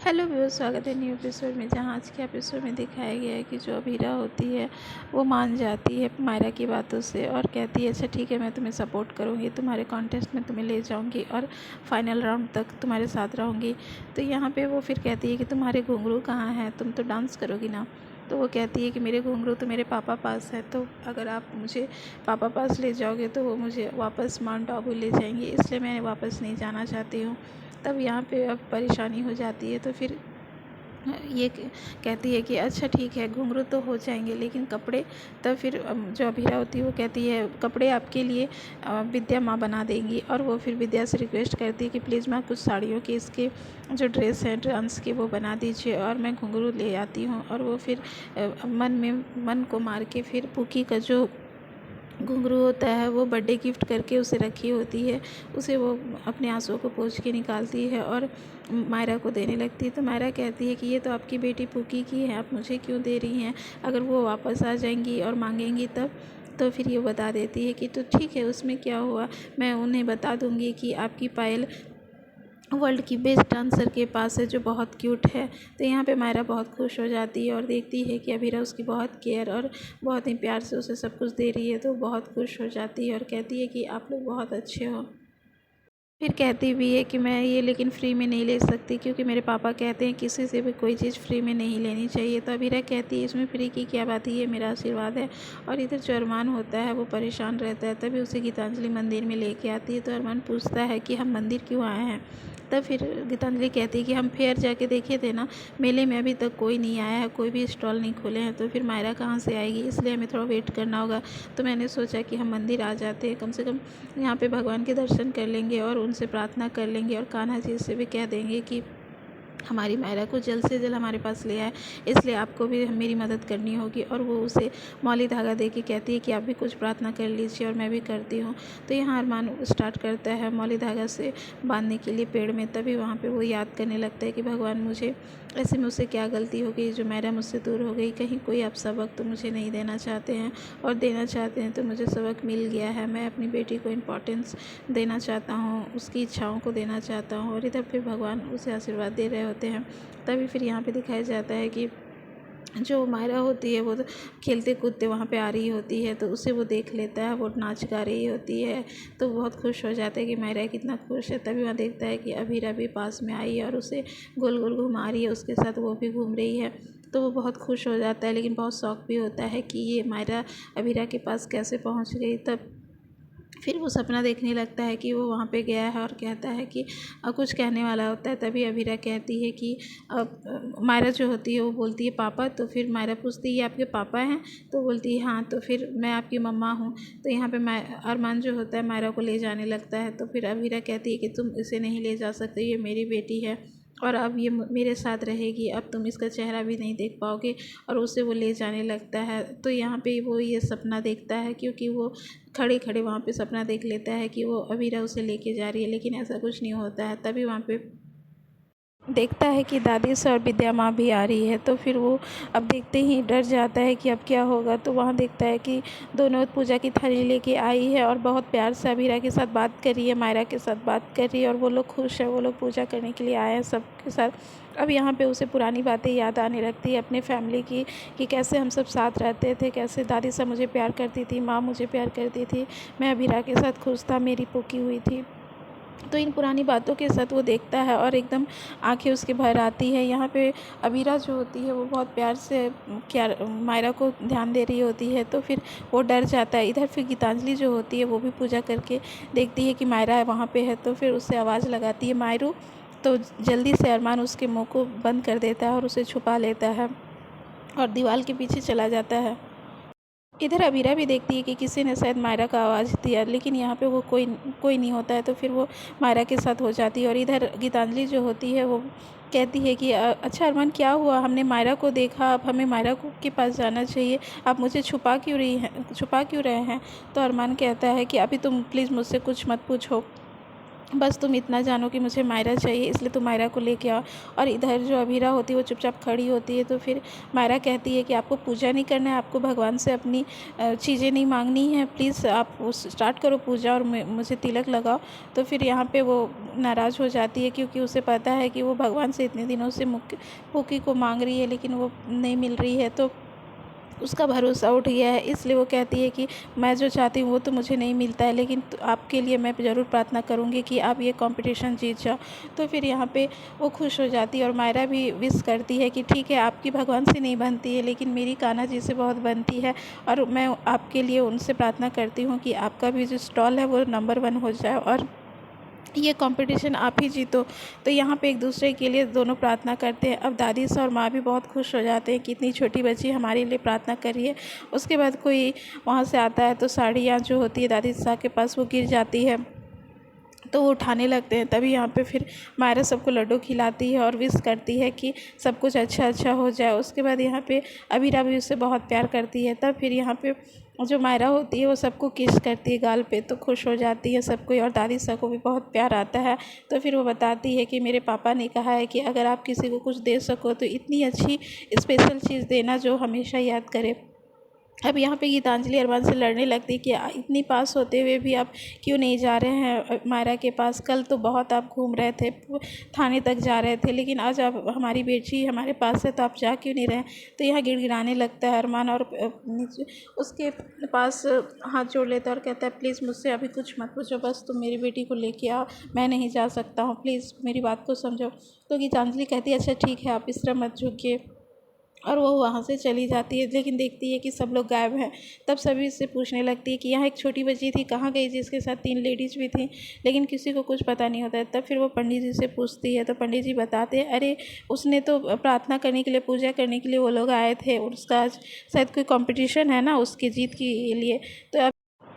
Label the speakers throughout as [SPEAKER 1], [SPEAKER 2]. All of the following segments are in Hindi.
[SPEAKER 1] हेलो व्यूअर्स, स्वागत है न्यू एपिसोड में। जहां आज के एपिसोड में दिखाया गया है कि जो अभीरा होती है वो मान जाती है मायरा की बातों से और कहती है अच्छा ठीक है, मैं तुम्हें सपोर्ट करूंगी, तुम्हारे कॉन्टेस्ट में तुम्हें ले जाऊंगी और फाइनल राउंड तक तुम्हारे साथ रहूंगी। तो यहाँ पे वो फिर कहती है कि तुम्हारे घुंघरू कहाँ हैं, तुम तो डांस करोगी ना। तो वो कहती है कि मेरे घुंघरू तो मेरे पापा पास है, तो अगर आप मुझे पापा पास ले जाओगे तो वो मुझे वापस माउंट आबू ले जाएंगे, इसलिए मैं वापस नहीं जाना चाहती हूँ। तब यहाँ पे अब परेशानी हो जाती है। तो फिर ये कहती है कि अच्छा ठीक है, घुंघरू तो हो जाएंगे लेकिन कपड़े। तब फिर जो अभीरा होती है वो कहती है कपड़े आपके लिए विद्या माँ बना देंगी। और वो फिर विद्या से रिक्वेस्ट करती है कि प्लीज़ माँ कुछ साड़ियों के इसके जो ड्रेस है डांस के वो बना दीजिए और मैं घुंघरू ले आती हूँ। और वो फिर मन को मार के फिर पुकी का जो घुंघरू होता है वो बर्थडे गिफ्ट करके उसे रखी होती है, उसे वो अपने आंसुओं को पोंछ के निकालती है और मायरा को देने लगती है। तो मायरा कहती है कि ये तो आपकी बेटी पुकी की है, आप मुझे क्यों दे रही हैं, अगर वो वापस आ जाएंगी और मांगेंगी तब। तो फिर ये बता देती है कि तो ठीक है, उसमें क्या हुआ, मैं उन्हें बता दूंगी कि आपकी पायल वर्ल्ड की बेस्ट डांसर के पास है जो बहुत क्यूट है। तो यहाँ पे मायरा बहुत खुश हो जाती है और देखती है कि अभीरा उसकी बहुत केयर और बहुत ही प्यार से उसे सब कुछ दे रही है। तो बहुत खुश हो जाती है और कहती है कि आप लोग बहुत अच्छे हो। फिर कहती भी है कि मैं ये लेकिन फ्री में नहीं ले सकती, क्योंकि मेरे पापा कहते हैं किसी से भी कोई चीज़ फ्री में नहीं लेनी चाहिए। तो अभीरा कहती है इसमें फ्री की क्या बात है, ये मेरा आशीर्वाद है। और इधर जो अरमान होता है वो परेशान रहता है, तभी उसे गीतांजलि मंदिर में लेके आती है। तो अरमान पूछता है कि हम मंदिर क्यों आए हैं। तब फिर गीतांजलि कहती है कि हम फेयर जाके देखे थे ना, मेले में अभी तक कोई नहीं आया है, कोई भी स्टॉल नहीं खोले हैं, तो फिर मायरा कहाँ से आएगी, इसलिए हमें थोड़ा वेट करना होगा। तो मैंने सोचा कि हम मंदिर आ जाते हैं, कम से कम यहाँ पे भगवान के दर्शन कर लेंगे और उनसे प्रार्थना कर लेंगे और कान्हा जी से भी कह देंगे कि हमारी मायरा को जल्द से जल्द हमारे पास ले आए, इसलिए आपको भी मेरी मदद करनी होगी। और वो उसे मौली धागा दे के कहती है कि आप भी कुछ प्रार्थना कर लीजिए और मैं भी करती हूँ। तो यहाँ अरमान स्टार्ट करता है मौली धागा से बांधने के लिए पेड़ में। तभी वहाँ पे वो याद करने लगता है कि भगवान मुझे ऐसे मुझसे क्या गलती हो गई जो मायरा मुझसे दूर हो गई, कहीं कोई आप सबक तो मुझे नहीं देना चाहते हैं, और देना चाहते हैं तो मुझे सबक मिल गया है। मैं अपनी बेटी को इम्पोर्टेंस देना चाहता हूँ, उसकी इच्छाओं को देना चाहता हूँ। और इधर फिर भगवान उसे आशीर्वाद दे रहे होते हैं। तभी फिर यहाँ पे दिखाया जाता है कि जो मायरा होती है वो तो खेलते कूदते वहाँ पे आ रही होती है, तो उसे वो देख लेता है, वो नाच गा रही होती है। तो बहुत खुश हो जाता है कि मायरा कितना खुश है। तभी वहाँ देखता है कि अभीरा भी पास में आई है और उसे गोल गोल घुमा रही है, उसके साथ वो भी घूम रही है। तो वो बहुत खुश हो जाता है, लेकिन बहुत शौक भी होता है कि ये मायरा अभीरा के पास कैसे पहुँच गई। तब फिर वो सपना देखने लगता है कि वो वहाँ पे गया है और कहता है कि कुछ कहने वाला होता है। तभी अभीरा कहती है कि मायरा जो होती है वो बोलती है पापा। तो फिर मायरा पूछती है ये आपके पापा हैं, तो बोलती है हाँ, तो फिर मैं आपकी मम्मा हूँ। तो यहाँ पे अरमान जो होता है मायरा को ले जाने लगता है। तो फिर अभीरा कहती है कि तुम इसे नहीं ले जा सकते, ये मेरी बेटी है और अब ये मेरे साथ रहेगी, अब तुम इसका चेहरा भी नहीं देख पाओगे। और उसे वो ले जाने लगता है। तो यहाँ पे वो ये सपना देखता है, क्योंकि वो खड़े खड़े वहाँ पे सपना देख लेता है कि वो अभीरा उसे लेके जा रही है, लेकिन ऐसा कुछ नहीं होता है। तभी वहाँ पे देखता है कि दादी से और विद्या माँ भी आ रही है। तो फिर वो अब देखते ही डर जाता है कि अब क्या होगा। तो वहाँ देखता है कि दोनों पूजा की थाली लेके आई है और बहुत प्यार से अभीरा के साथ बात कर रही है, मायरा के साथ बात कर रही है, और वो लोग खुश है, वो लोग पूजा करने के लिए आए हैं सबके साथ। अब यहाँ पे उसे पुरानी बातें याद आने लगती है अपने फैमिली की, कि कैसे हम सब साथ रहते थे, कैसे दादी सब मुझे प्यार करती थी, माँ मुझे प्यार करती थी, मैं अभीरा के साथ खुश था, मेरी पुकी हुई थी। तो इन पुरानी बातों के साथ वो देखता है और एकदम आंखें उसके भर आती है। यहाँ पे अबीरा जो होती है वो बहुत प्यार से क्या मायरा को ध्यान दे रही होती है। तो फिर वो डर जाता है। इधर फिर गीतांजलि जो होती है वो भी पूजा करके देखती है कि मायरा वहाँ पे है, तो फिर उससे आवाज़ लगाती है मायरू। तो जल्दी से अरमान उसके मुँह को बंद कर देता है और उसे छुपा लेता है और दीवार के पीछे चला जाता है। इधर अबीरा भी देखती है कि किसी ने शायद मायरा का आवाज़ दिया, लेकिन यहाँ पे वो कोई कोई नहीं होता है। तो फिर वो मायरा के साथ हो जाती है। और इधर गीतांजलि जो होती है वो कहती है कि अच्छा अरमान क्या हुआ, हमने मायरा को देखा, अब हमें मायरा को के पास जाना चाहिए, आप मुझे छुपा क्यों रहे हैं। तो अरमान कहता है कि अभी तुम प्लीज़ मुझसे कुछ मत पूछो, बस तुम इतना जानो कि मुझे मायरा चाहिए, इसलिए तुम मायरा को लेके आओ। और इधर जो अभीरा होती है वो चुपचाप खड़ी होती है। तो फिर मायरा कहती है कि आपको पूजा नहीं करना है, आपको भगवान से अपनी चीज़ें नहीं मांगनी है, प्लीज़ आप स्टार्ट करो पूजा और मुझे तिलक लगाओ। तो फिर यहाँ पे वो नाराज़ हो जाती है, क्योंकि उसे पता है कि वो भगवान से इतने दिनों से पुकी को मांग रही है, लेकिन वो नहीं मिल रही है। तो उसका भरोसा उठ गया है, इसलिए वो कहती है कि मैं जो चाहती हूँ वो तो मुझे नहीं मिलता है, लेकिन आपके लिए मैं ज़रूर प्रार्थना करूँगी कि आप ये कंपटीशन जीत जाओ। तो फिर यहाँ पे वो खुश हो जाती है और मायरा भी विश करती है कि ठीक है, आपकी भगवान से नहीं बनती है, लेकिन मेरी कान्हा जी से बहुत बनती है, और मैं आपके लिए उनसे प्रार्थना करती हूँ कि आपका भी जो स्टॉल है वो नंबर 1 हो जाए और ये कंपटीशन आप ही जीतो। तो यहाँ पे एक दूसरे के लिए दोनों प्रार्थना करते हैं। अब दादी सा और माँ भी बहुत खुश हो जाते हैं कि इतनी छोटी बच्ची हमारे लिए प्रार्थना कर रही है। उसके बाद कोई वहाँ से आता है तो साड़ियाँ जो होती है दादी सा के पास वो गिर जाती है, तो वो उठाने लगते हैं। तभी यहाँ पे फिर मायरा सबको लड्डू खिलाती है और विश करती है कि सब कुछ अच्छा अच्छा हो जाए। उसके बाद यहाँ पे अबीरा भी उससे बहुत प्यार करती है। तब फिर यहाँ पे जो मायरा होती है वो सबको किस करती है गाल पे, तो खुश हो जाती है सब कोई, और दादी सा को भी बहुत प्यार आता है। तो फिर वो बताती है कि मेरे पापा ने कहा है कि अगर आप किसी को कुछ दे सको तो इतनी अच्छी स्पेशल चीज़ देना जो हमेशा याद करे। अब यहाँ पे गीतांजलि अरमान से लड़ने लगती है कि इतनी पास होते हुए भी आप क्यों नहीं जा रहे हैं मायरा के पास। कल तो बहुत आप घूम रहे थे, थाने तक जा रहे थे, लेकिन आज आप हमारी बेटी हमारे पास है तो आप जा क्यों नहीं रहे। तो यहाँ गिड़गिड़ाने लगता है अरमान और उसके पास हाथ जोड़ लेता है और कहता है प्लीज़ मुझसे अभी कुछ मत पूछो, बस तुम मेरी बेटी को लेके आओ, मैं नहीं जा सकता हूँ, प्लीज़ मेरी बात को समझो। तो गीतांजलि कहती है अच्छा ठीक है, आप इस तरह मत झुकिए, और वो वहाँ से चली जाती है। लेकिन देखती है कि सब लोग गायब हैं। तब सभी से पूछने लगती है कि यहाँ एक छोटी बच्ची थी, कहाँ गई, जिसके साथ 3 लेडीज़ भी थी, लेकिन किसी को कुछ पता नहीं होता है। तब फिर वो पंडित जी से पूछती है, तो पंडित जी बताते हैं अरे उसने तो प्रार्थना करने के लिए, पूजा करने के लिए वो लोग आए थे, और उसका आज शायद कोई कॉम्पिटिशन है ना उसकी जीत के लिए। तो अब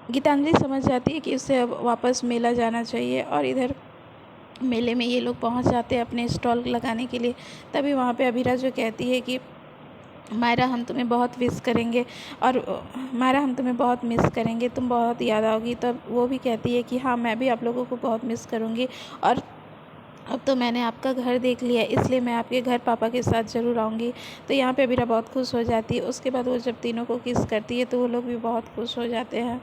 [SPEAKER 1] गीतांजलि समझ जाती है कि उसे अब वापस मेला जाना चाहिए, और इधर मेले में ये लोग पहुंच जाते हैं अपने स्टॉल लगाने के लिए। तभी वहाँ पे अबीरा जो कहती है कि मायरा हम तुम्हें बहुत मिस करेंगे, और मायरा हम तुम्हें बहुत मिस करेंगे, तुम बहुत याद आओगी। तब वो भी कहती है कि हाँ मैं भी आप लोगों को बहुत मिस करूँगी, और अब तो मैंने आपका घर देख लिया, इसलिए मैं आपके घर पापा के साथ ज़रूर आऊँगी। तो यहाँ पे अबीरा बहुत खुश हो जाती है। उसके बाद वो जब तीनों को किस करती है तो वो लोग भी बहुत खुश हो जाते हैं।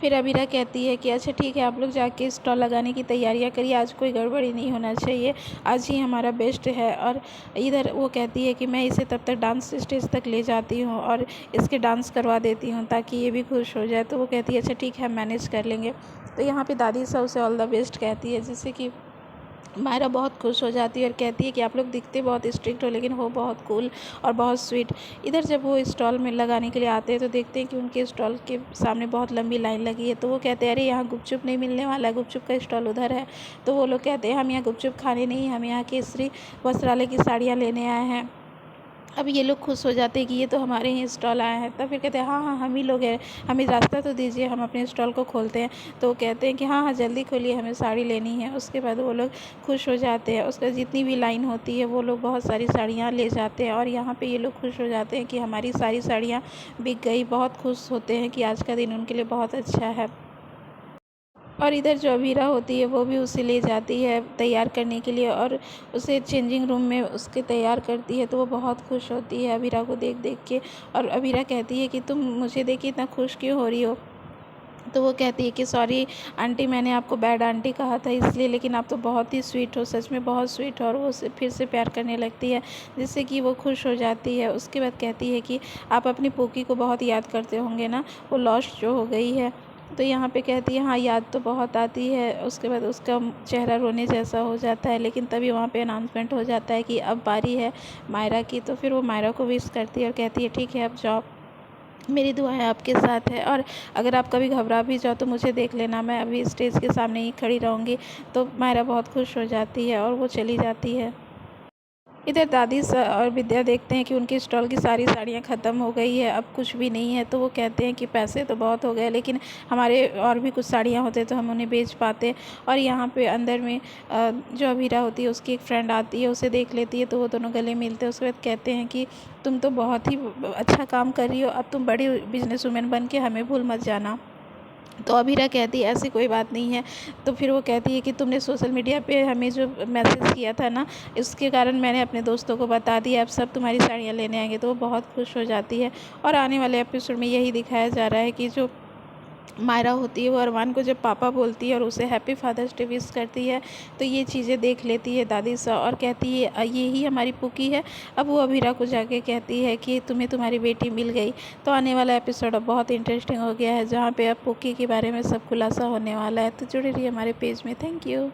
[SPEAKER 1] फिर अबीरा कहती है कि अच्छा ठीक है, आप लोग जाके स्टॉल लगाने की तैयारियां करिए, आज कोई गड़बड़ी नहीं होना चाहिए, आज ही हमारा बेस्ट है। और इधर वो कहती है कि मैं इसे तब तक डांस स्टेज तक ले जाती हूँ और इसके डांस करवा देती हूँ ताकि ये भी खुश हो जाए। तो वो कहती है अच्छा ठीक है, हम मैनेज कर लेंगे। तो यहाँ पे दादी सा उसे ऑल द बेस्ट कहती है, जिससे कि मायरा बहुत खुश हो जाती है और कहती है कि आप लोग दिखते बहुत स्ट्रिक्ट हो, लेकिन हो बहुत कूल और बहुत स्वीट। इधर जब वो स्टॉल में लगाने के लिए आते हैं तो देखते हैं कि उनके स्टॉल के सामने बहुत लंबी लाइन लगी है। तो वो कहते हैं अरे यहाँ गुपचुप नहीं मिलने वाला है, गुपचुप का स्टॉल उधर है। तो वो लोग कहते हैं हम यहाँ गुपचुप खाने नहीं, हम यहाँ केसरी वस्त्रालय की साड़ियाँ लेने आए हैं। अब ये लोग खुश हो जाते हैं कि ये तो हमारे ही स्टॉल आए हैं। तब फिर कहते हैं हाँ हाँ हम ही लोग हैं, हमें रास्ता तो दीजिए, हम अपने स्टॉल को खोलते हैं। तो वो कहते हैं कि हाँ हाँ जल्दी खोलिए, हमें साड़ी लेनी है। उसके बाद वो लोग खुश हो जाते हैं। उसका जितनी भी लाइन होती है वो लोग बहुत सारी साड़ियाँ ले जाते हैं, और यहाँ पे ये लोग खुश हो जाते हैं कि हमारी सारी साड़ियाँ बिक गई। बहुत खुश होते हैं कि आज का दिन उनके लिए बहुत अच्छा है। और इधर जो अबीरा होती है वो भी उसे ले जाती है तैयार करने के लिए, और उसे चेंजिंग रूम में उसके तैयार करती है। तो वो बहुत खुश होती है अबीरा को देख देख के, और अबीरा कहती है कि तुम मुझे देख के इतना खुश क्यों हो रही हो। तो वो कहती है कि सॉरी आंटी, मैंने आपको बैड आंटी कहा था इसलिए, लेकिन आप तो बहुत ही स्वीट हो, सच में बहुत स्वीट हो। और वो फिर से प्यार करने लगती है, जिससे कि वो खुश हो जाती है। उसके बाद कहती है कि आप अपनी पोकी को बहुत याद करते होंगे ना, वो लॉस्ट जो हो गई है। तो यहाँ पे कहती है हाँ याद तो बहुत आती है। उसके बाद उसका चेहरा रोने जैसा हो जाता है, लेकिन तभी वहाँ पे अनाउंसमेंट हो जाता है कि अब बारी है मायरा की। तो फिर वो मायरा को विश करती है और कहती है ठीक है अब जाओ, मेरी दुआएं आपके साथ है, और अगर आप कभी घबरा भी जाओ तो मुझे देख लेना, मैं अभी स्टेज के सामने ही खड़ी रहूँगी। तो मायरा बहुत खुश हो जाती है और वो चली जाती है। इधर दादी और विद्या देखते हैं कि उनके स्टॉल की सारी साड़ियाँ ख़त्म हो गई है, अब कुछ भी नहीं है। तो वो कहते हैं कि पैसे तो बहुत हो गए, लेकिन हमारे और भी कुछ साड़ियाँ होते तो हम उन्हें बेच पाते। और यहाँ पे अंदर में जो अबीरा होती है उसकी एक फ्रेंड आती है, उसे देख लेती है, तो वो दोनों गले मिलते हैं। उसके बाद कहते हैं कि तुम तो बहुत ही अच्छा काम कर रही हो, अब तुम बड़ी बिजनेस वूमेन बन के हमें भूल मत जाना। तो अभीरा कहती है ऐसी कोई बात नहीं है। तो फिर वो कहती है कि तुमने सोशल मीडिया पे हमें जो मैसेज किया था ना, इसके कारण मैंने अपने दोस्तों को बता दिया, अब सब तुम्हारी साड़ियाँ लेने आएंगे। तो वो बहुत खुश हो जाती है। और आने वाले एपिसोड में यही दिखाया जा रहा है कि जो मायरा होती है वो अरमान को जब पापा बोलती है और उसे हैप्पी फादर्स डे विश करती है, तो ये चीज़ें देख लेती है दादी सा और कहती है ये ही हमारी पुकी है। अब वो अभीरा को जाके कहती है कि तुम्हें तुम्हारी बेटी मिल गई। तो आने वाला एपिसोड अब बहुत इंटरेस्टिंग हो गया है, जहाँ पे अब पुकी के बारे में सब खुलासा होने वाला है। तो जुड़े रहिए हमारे पेज में। Thank you.